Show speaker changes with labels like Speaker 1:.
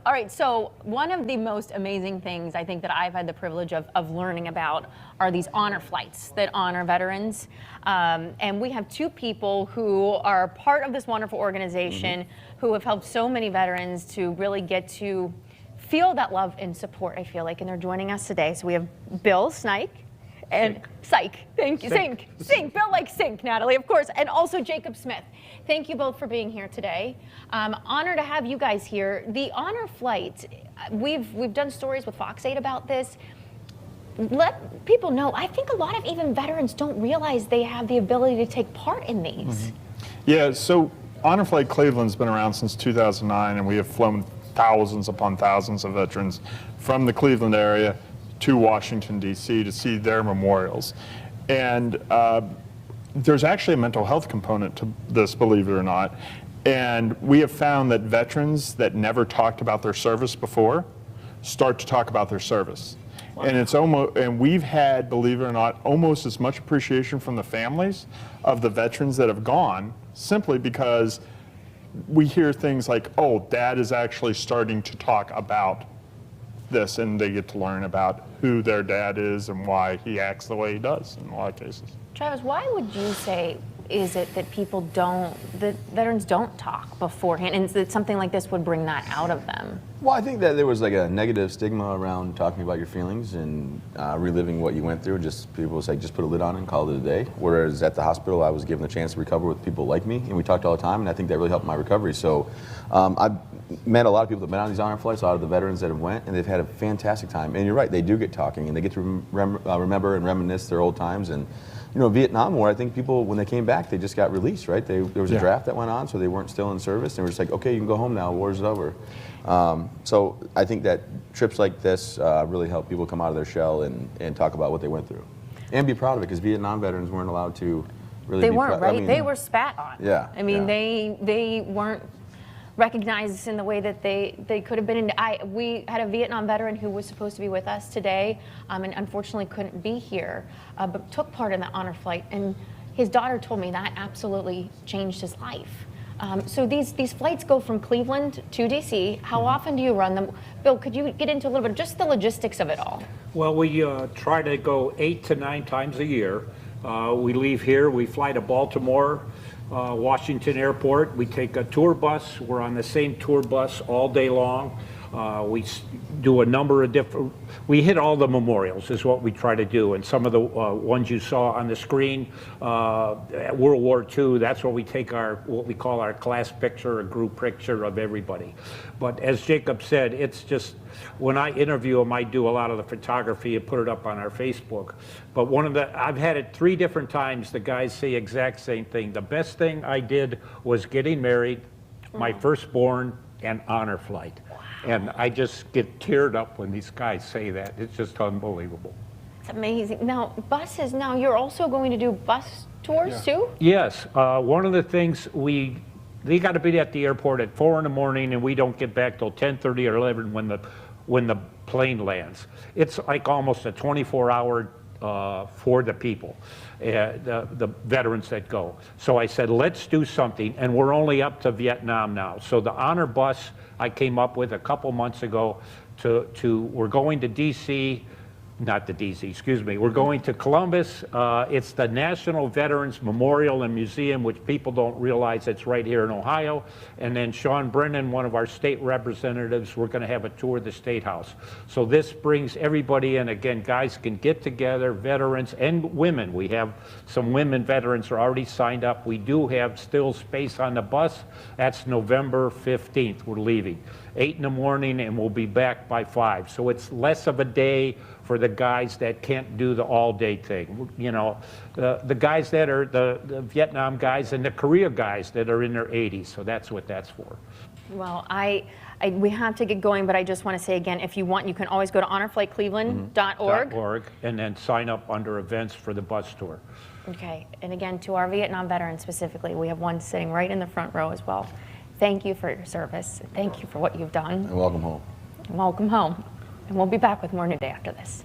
Speaker 1: All right, so one of the most amazing things I think that I've had the privilege of learning about are these honor flights that honor veterans. And we have two people who are part of this wonderful organization who have helped so many veterans to really get to feel that love and support, I feel like, and they're joining us today. So we have Bill Snike and Sink. Thank you. Sink. Bill like Sink, Natalie, of course, and also Jacob Smith. Thank you both for being here today. Honor to have you guys here. The honor flight, we've done stories with Fox 8 about this. Let people know, I think a lot of even veterans don't realize they have the ability to take part in these.
Speaker 2: Yeah, so Honor Flight Cleveland's been around since 2009, and we have flown thousands upon thousands of veterans from the Cleveland area to Washington, D.C. to see their memorials. And there's actually a mental health component to this, believe it or not. And we have found that veterans that never talked about their service before start to talk about their service. Wow. And it's almost, and we've had, believe it or not, almost as much appreciation from the families of the veterans that have gone, simply because we hear things like, oh, Dad is actually starting to talk about this, and they get to learn about who their dad is and why he acts the way he does in a lot of cases.
Speaker 1: Travis, why would you say is it that that veterans don't talk beforehand, and that something like this would bring that out of them?
Speaker 3: Well, I think that there was like a negative stigma around talking about your feelings and reliving what you went through. Just people would say, just put a lid on it and call it a day. Whereas at the hospital, I was given the chance to recover with people like me, and we talked all the time, and I think that really helped my recovery. So I've met a lot of people that have been on these honor flights, a lot of the veterans that have went, and they've had a fantastic time. And you're right, they do get talking, and they get to remember and reminisce their old times. And you know, Vietnam War, I think people, when they came back, they just got released, right? There was a draft that went on, so they weren't still in service. They were just like, okay, you can go home now, war's over. So I think that trips like this really help people come out of their shell and talk about what they went through. And be proud of it, because Vietnam veterans weren't allowed to really
Speaker 1: They
Speaker 3: be
Speaker 1: weren't, right?
Speaker 3: I mean,
Speaker 1: they were spat on.
Speaker 3: Yeah.
Speaker 1: I mean, they weren't recognized in the way that they could have been. We had a Vietnam veteran who was supposed to be with us today, and unfortunately couldn't be here, but took part in the honor flight. And his daughter told me that absolutely changed his life. So these flights go from Cleveland to DC. How often do you run them? Bill, could you get into a little bit just the logistics of it all?
Speaker 4: Well, we try to go 8 to 9 times a year. We leave here, we fly to Baltimore, Washington Airport. We take a tour bus. We're on the same tour bus all day long. We do a number of different, we hit all the memorials is what we try to do. And some of the ones you saw on the screen, at World War II, that's where we take what we call our class picture, a group picture of everybody. But as Jacob said, it's just, when I interview them, I do a lot of the photography and put it up on our Facebook. But I've had it 3 different times, the guys say exact same thing. The best thing I did was getting married, my firstborn, and honor flight. And I just get teared up when these guys say that. It's just unbelievable.
Speaker 1: It's amazing. Now, buses, now you're also going to do bus tours too?
Speaker 4: Yes, one of the things they got to be at the airport at 4 in the morning, and we don't get back till 10:30 or 11 when the plane lands. It's like almost a 24-hour for the people, the veterans that go. So I said, let's do something, and we're only up to Vietnam now. So the honor bus I came up with a couple months ago we're going to DC, not to DC, excuse me, we're going to Columbus. It's the National Veterans Memorial and Museum, which people don't realize it's right here in Ohio. And then Sean Brennan, one of our state representatives, we're going to have a tour of the State House. So this brings everybody in. Again, guys can get together, veterans and women. We have some women veterans are already signed up. We do have still space on the bus. That's November 15th. We're leaving 8 in the morning, and we'll be back by 5. So it's less of a day for the guys that can't do the all-day thing. You know, the guys that are the Vietnam guys and the Korea guys that are in their 80s. So that's what that's for.
Speaker 1: Well, we have to get going, but I just want to say again, if you want, you can always go to honorflightcleveland.org.
Speaker 4: And then sign up under events for the bus tour.
Speaker 1: Okay, and again, to our Vietnam veterans specifically, we have one sitting right in the front row as well. Thank you for your service. Thank you for what you've done.
Speaker 3: And welcome home.
Speaker 1: And welcome home. And we'll be back with more New Day after this.